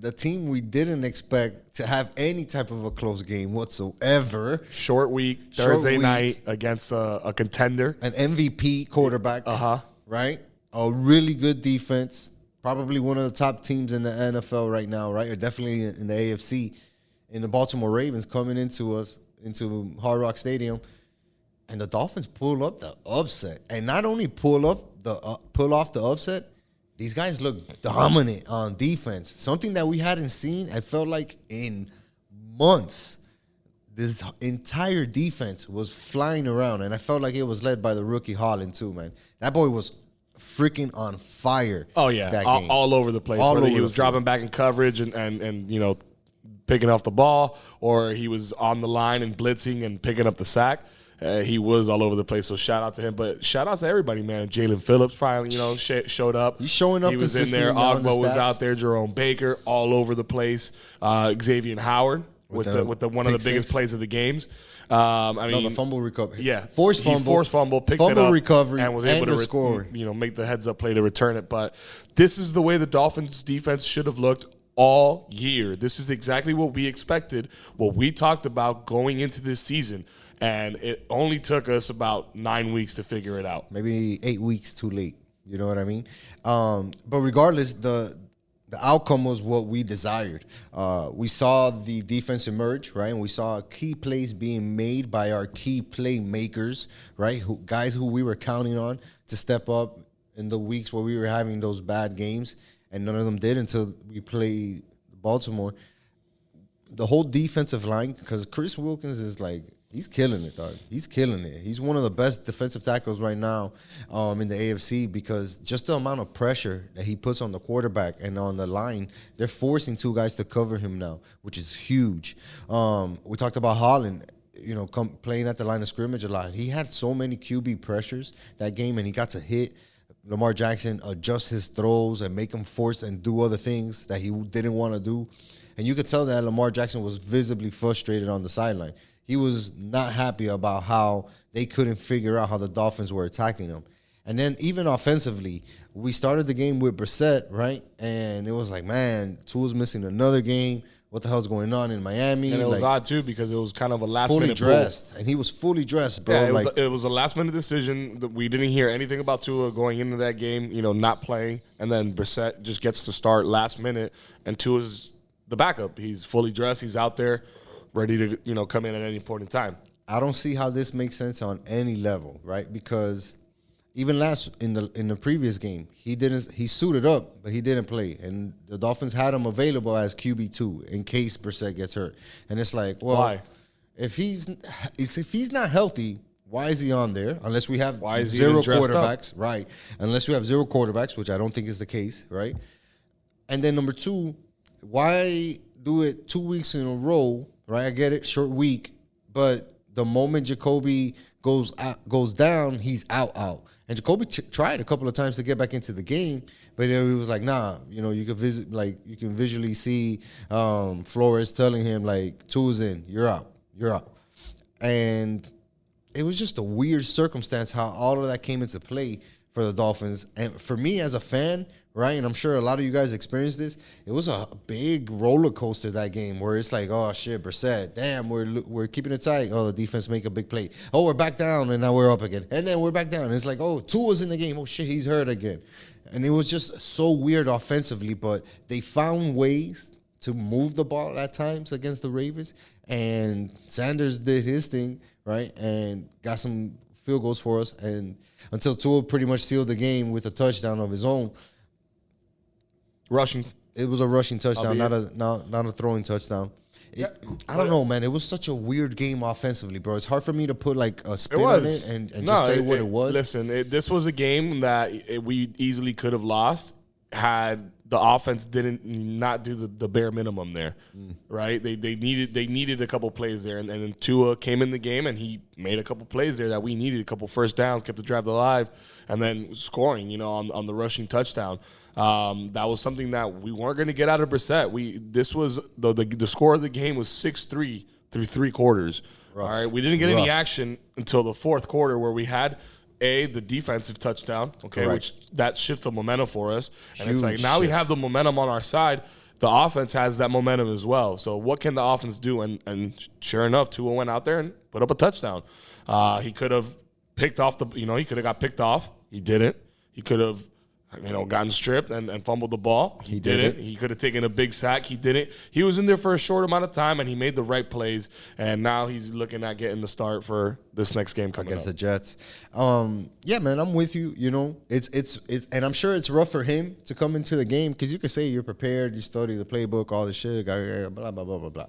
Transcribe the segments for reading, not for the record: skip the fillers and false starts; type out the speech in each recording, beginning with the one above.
the team we didn't expect to have any type of a close game whatsoever. Short week, Thursday night against a contender. An MVP quarterback. Right? A really good defense. Probably one of the top teams in the NFL right now, right? Or definitely in the AFC. And the Baltimore Ravens coming into Hard Rock Stadium. And the Dolphins pull up the upset. And not only pull off the upset, these guys look dominant on defense. Something that we hadn't seen, I felt like, in months. This entire defense was flying around, and I felt like it was led by the rookie Holland too, man. That boy was freaking on fire. Oh, yeah, all over the place. Whether he was dropping back in coverage and you know, picking off the ball, or he was on the line and blitzing and picking up the sack. He was all over the place, so shout out to him. But shout out to everybody, man. Jalen Phillips finally, showed up. He's showing up. He was in there. Ogbo was out there. Jerome Baker all over the place. Xavier Howard with one of the biggest plays of the games. The fumble recovery. Yeah, forced fumble, picked it up, recovery, and was able to score. Make the heads up play to return it. But this is the way the Dolphins defense should have looked all year. This is exactly what we expected, what we talked about going into this season. And it only took us about 9 weeks to figure it out. Maybe 8 weeks too late. You know what I mean? But regardless, the outcome was what we desired. We saw the defense emerge, right? And we saw key plays being made by our key playmakers, right? Guys who we were counting on to step up in the weeks where we were having those bad games. And none of them did until we played Baltimore. The whole defensive line, because Chris Wilkins is like, he's killing it, dog. He's killing it. He's one of the best defensive tackles right now in the AFC, because just the amount of pressure that he puts on the quarterback and on the line, they're forcing two guys to cover him now, which is huge. We talked about Holland, playing at the line of scrimmage a lot. He had so many QB pressures that game, and he got to hit Lamar Jackson, adjust his throws, and make him force and do other things that he didn't want to do. And you could tell that Lamar Jackson was visibly frustrated on the sideline. He was not happy about how they couldn't figure out how the Dolphins were attacking him. And then even offensively, we started the game with Brissett, right? And it was like, man, Tua's missing another game. What the hell's going on in Miami? And it was odd, too, because it was kind of a last-minute fully dressed. And he was fully dressed, bro. Yeah, it was a last-minute decision. We didn't hear anything about Tua going into that game, not playing. And then Brissett just gets to start last minute, and Tua's the backup. He's fully dressed. He's out there, ready to come in at any point in time. I don't see how this makes sense on any level, right? Because even in the previous game, he suited up, but he didn't play, and the Dolphins had him available as QB2 in case Brissett gets hurt. And it's like, well, why? If he's not healthy, why is he on there? Unless we have zero quarterbacks, right? Unless we have zero quarterbacks, which I don't think is the case, right? And then number two, why do it 2 weeks in a row? Right, I get it, short week, but the moment Jacoby goes down, he's out. And Jacoby tried a couple of times to get back into the game, but he was like, nah, you can visually see Flores telling him like, Tua's in, you're out. And it was just a weird circumstance how all of that came into play for the Dolphins. And for me as a fan, right, and I'm sure a lot of you guys experienced this, it was a big roller coaster, that game, where it's like, oh, shit, Brissett, damn, we're keeping it tight. Oh, the defense make a big play. Oh, we're back down, and now we're up again. And then we're back down. And it's like, oh, Tua's in the game. Oh, shit, he's hurt again. And it was just so weird offensively, but they found ways to move the ball at times against the Ravens, and Sanders did his thing, right, and got some field goals for us, and until Tua pretty much sealed the game with a touchdown of his own. Rushing. It was a rushing touchdown, not a throwing touchdown. I don't know, man. It was such a weird game offensively, bro. It's hard for me to put like a spin on it and just say what it was. Listen, this was a game that we easily could have lost had the offense not do the bare minimum there, right? They needed a couple plays there, and then Tua came in the game and he made a couple plays there that we needed, a couple first downs, kept the drive alive, and then scoring, on the rushing touchdown. That was something that we weren't going to get out of Brissett. This was the score of the game was 6-3 through three quarters. Rough. All right, we didn't get any action until the fourth quarter, where we had the defensive touchdown, okay, which that shifts the momentum for us. And it's like now we have the momentum on our side. the offense has that momentum as well. So what can the offense do? And sure enough, Tua went out there and put up a touchdown. He could have picked off he could have got picked off. He didn't. He could have, gotten stripped and fumbled the ball. He didn't. He could have taken a big sack. He didn't. He was in there for a short amount of time, and he made the right plays. And now he's looking at getting the start for this next game coming against up. the Jets. Yeah, man, I'm with you. It's and I'm sure it's rough for him to come into the game because you can say you're prepared, you study the playbook, all this shit, blah blah blah blah blah.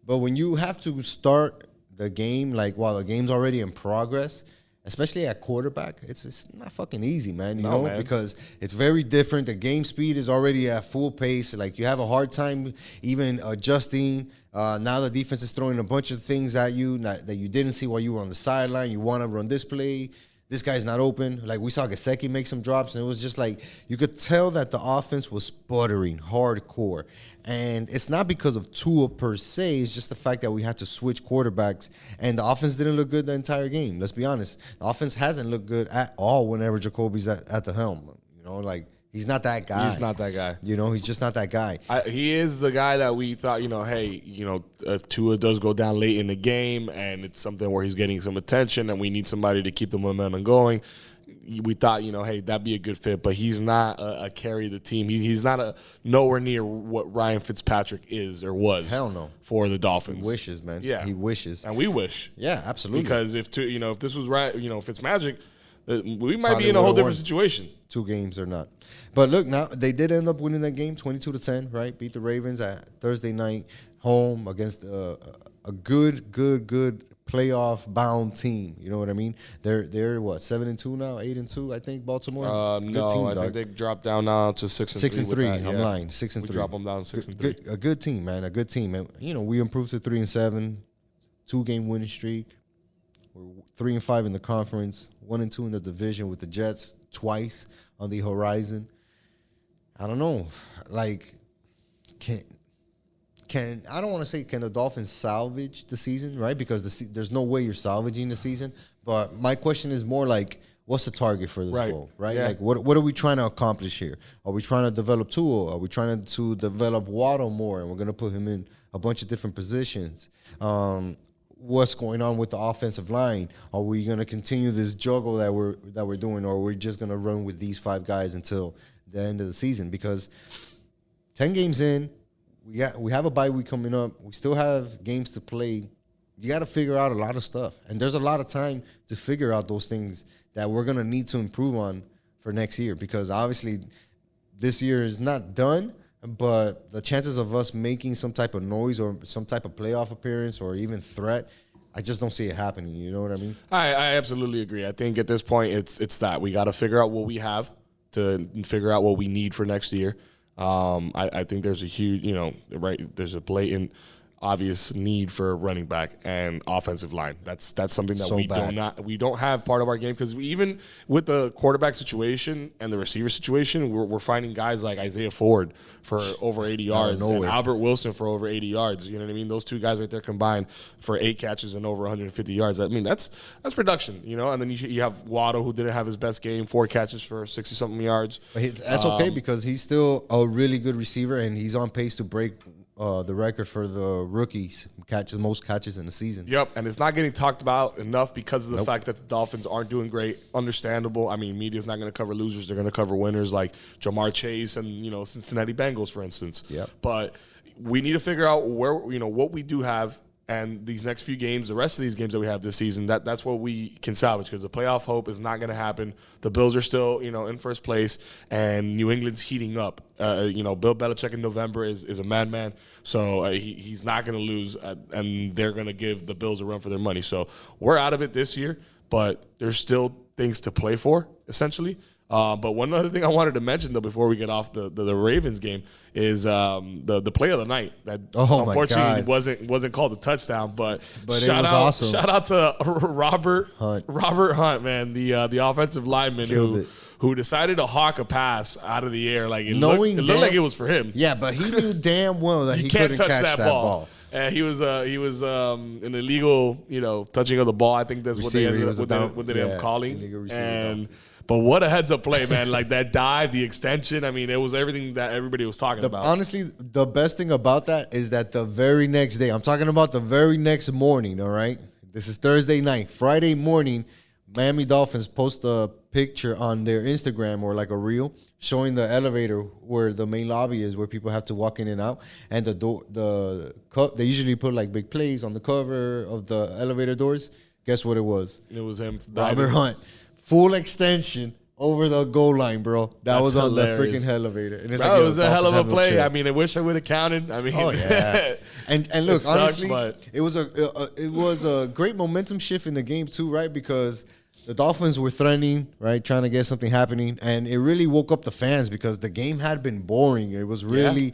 But when you have to start the game while the game's already in progress, especially at quarterback, it's not fucking easy, man. You know, because it's very different. The game speed is already at full pace. You have a hard time even adjusting. Now the defense is throwing a bunch of things at you that you didn't see while you were on the sideline. You want to run this play. This guy's not open. We saw Gesicki make some drops, and it was just you could tell that the offense was sputtering hardcore. And it's not because of Tua per se. It's just the fact that we had to switch quarterbacks, and the offense didn't look good the entire game. Let's be honest. The offense hasn't looked good at all whenever Jacoby's at the helm. He's not that guy. He's not that guy. He's just not that guy. He is the guy that we thought, if Tua does go down late in the game and it's something where he's getting some attention and we need somebody to keep the momentum going, we thought, hey, that'd be a good fit. But he's not a carry the team. He's not nowhere near what Ryan Fitzpatrick is or was. Hell no. For the Dolphins. He wishes, man. Yeah. He wishes. And we wish. Yeah, absolutely. Because if this was right, Fitzmagic, we might be in a whole different situation. 2 games or not. But look, now they did end up winning that game 22-10, right? Beat the Ravens at Thursday night home against a good playoff bound team. You know what I mean? They're what, 7-2 now, 8-2, I think, Baltimore? No, team, I think they dropped down now to 6-3. 6-3. I'm lying. 6-3. We drop them down 6-3. A good team, man. A good team. And we improved to 3-7, 2-game winning streak. We're 3-5 in the conference, 1-2 in the division with the Jets twice on the horizon. I don't know. Can I don't want to say can the Dolphins salvage the season, right? Because there's no way you're salvaging the season. But my question is more what's the target for this goal, right? Yeah. What are we trying to accomplish here? Are we trying to develop Tua? Are we trying to develop Waddle more? And we're going to put him in a bunch of different positions. What's going on with the offensive line? Are we going to continue this juggle that we're doing, or are we just going to run with these 5 guys until the end of the season? Because 10 games in, we have a bye week coming up. We still have games to play. You got to figure out a lot of stuff, and there's a lot of time to figure out those things that we're going to need to improve on for next year. Because obviously, this year is not done. But the chances of us making some type of noise or some type of playoff appearance or even threat, I just don't see it happening. You know what I mean? I absolutely agree. I think at this point, it's that we got to figure out what we have to figure out what we need for next year. I think there's a huge, there's a blatant, obvious need for a running back and offensive line. That's something that we don't have part of our game, because even with the quarterback situation and the receiver situation, we're finding guys like Isaiah Ford for over 80 yards and Albert Wilson for over 80 yards. You know what I mean? Those 2 guys right there combined for 8 catches and over 150 yards. I mean, that's production, And then you have Waddle, who didn't have his best game, 4 catches for 60-something yards. But that's okay, because he's still a really good receiver, and he's on pace to break the record for the rookies most catches in the season. Yep, and it's not getting talked about enough because of the fact that the Dolphins aren't doing great. Understandable. I mean, media's not going to cover losers; they're going to cover winners, like Jamar Chase and Cincinnati Bengals, for instance. Yep. But we need to figure out where what we do have. And these next few games, the rest of these games that we have this season, that's what we can salvage, because the playoff hope is not going to happen. The Bills are still, in first place, and New England's heating up. Bill Belichick in November is a madman, so he's not going to lose, and they're going to give the Bills a run for their money. So we're out of it this year, but there's still things to play for, essentially. But one other thing I wanted to mention, though, before we get off the Ravens game, is the play of the night that unfortunately wasn't called a touchdown. But it was awesome. Shout out to Robert Hunt, man, the offensive lineman who decided to hawk a pass out of the air. Like it looked like it was for him. Yeah, but he knew damn well that he couldn't touch catch that ball. And he was an illegal, touching of the ball. I think that's what they ended up calling. But what a heads-up play, man. Like that dive, the extension. I mean, it was everything that everybody was talking about. Honestly, the best thing about that is that the very next day, I'm talking about the very next morning, all right? This is Thursday night. Friday morning, Miami Dolphins post a picture on their Instagram or like a reel showing the elevator where the main lobby is, where people have to walk in and out, and the door, they usually put like big plays on the cover of the elevator doors. Guess what it was? It was him. Robert Hunt, full extension over the goal line, bro. That was on hilarious. the freaking elevator. And it's Bro, like, it was a hell of a Dolphins have no play. chill. I mean, I wish I would have counted. I mean, Oh yeah, and look, it sucks, honestly, but it was a great momentum shift in the game too, right? Because the Dolphins were threatening, right, trying to get something happening, and it really woke up the fans because the game had been boring. It was really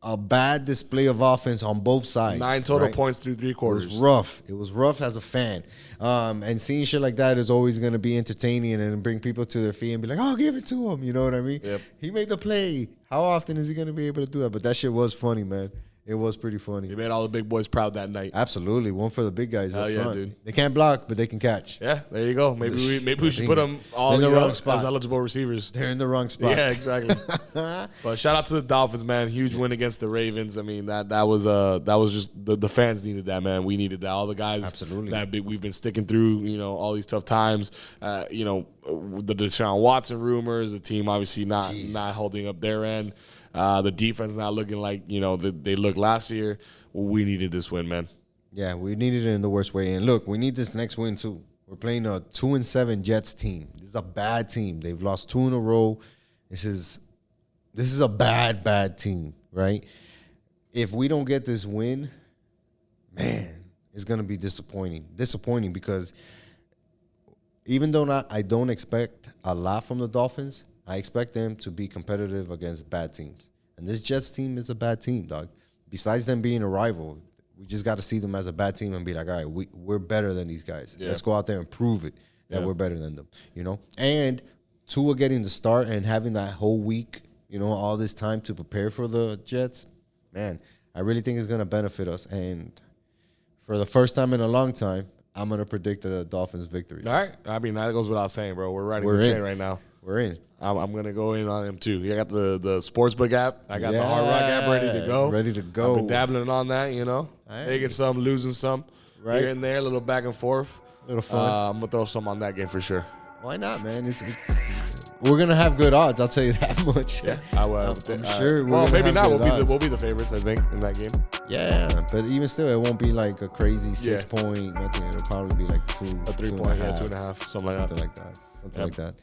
a bad display of offense on both sides. 9 total right? points through 3 quarters. It was rough. It was rough as a fan. And seeing shit like that is always going to be entertaining and bring people to their feet and be like, oh, give it to him. You know what I mean? Yep. He made the play. How often is he going to be able to do that? But that shit was funny, man. It was pretty funny. He made all the big boys proud that night. Absolutely. One for the big guys up yeah, front. dude. They can't block, but they can catch. Yeah, there you go. Maybe we should put them all in the wrong as spot. eligible receivers. They're in the wrong spot. Yeah, exactly. But shout out to the Dolphins, man. Huge win against the Ravens. I mean, that was just the fans needed that, man. We needed that. All the guys Absolutely. that we've been sticking through, all these tough times. The Deshaun Watson rumors, the team obviously not holding up their end. The defense not looking like they looked last year. We needed this win, man. Yeah, we needed it in the worst way. And look, we need this next win too. We're playing a 2-7 Jets team. This is a bad team. They've lost 2 in a row. This is a bad team, right? If we don't get this win, man, it's gonna be disappointing. Disappointing because even though I don't expect a lot from the Dolphins, I expect them to be competitive against bad teams. And this Jets team is a bad team, dog. Besides them being a rival, we just got to see them as a bad team and be like, all right, we're better than these guys. Yeah. Let's go out there and prove it that we're better than them, And Tua getting the start and having that whole week, all this time to prepare for the Jets, man, I really think it's going to benefit us. And for the first time in a long time, I'm going to predict the Dolphins' victory. All right. I mean, that goes without saying, bro. We're riding the train right now. We're in. I'm going to go in on him, too. I got the Sportsbook app. I got the Hard Rock app ready to go. Ready to go. I've been dabbling on that, Taking some, losing some. Right. Here and there, a little back and forth. A little fun. I'm going to throw some on that game for sure. Why not, man? We're going to have good odds, I'll tell you that much. Yeah, I'm sure we're well, maybe not. We'll We'll be the favorites, I think, in that game. Yeah, but even still, it won't be like a crazy 6 point, nothing. It'll probably be like 2. A 3 point, 2.5, something like that. Something like that.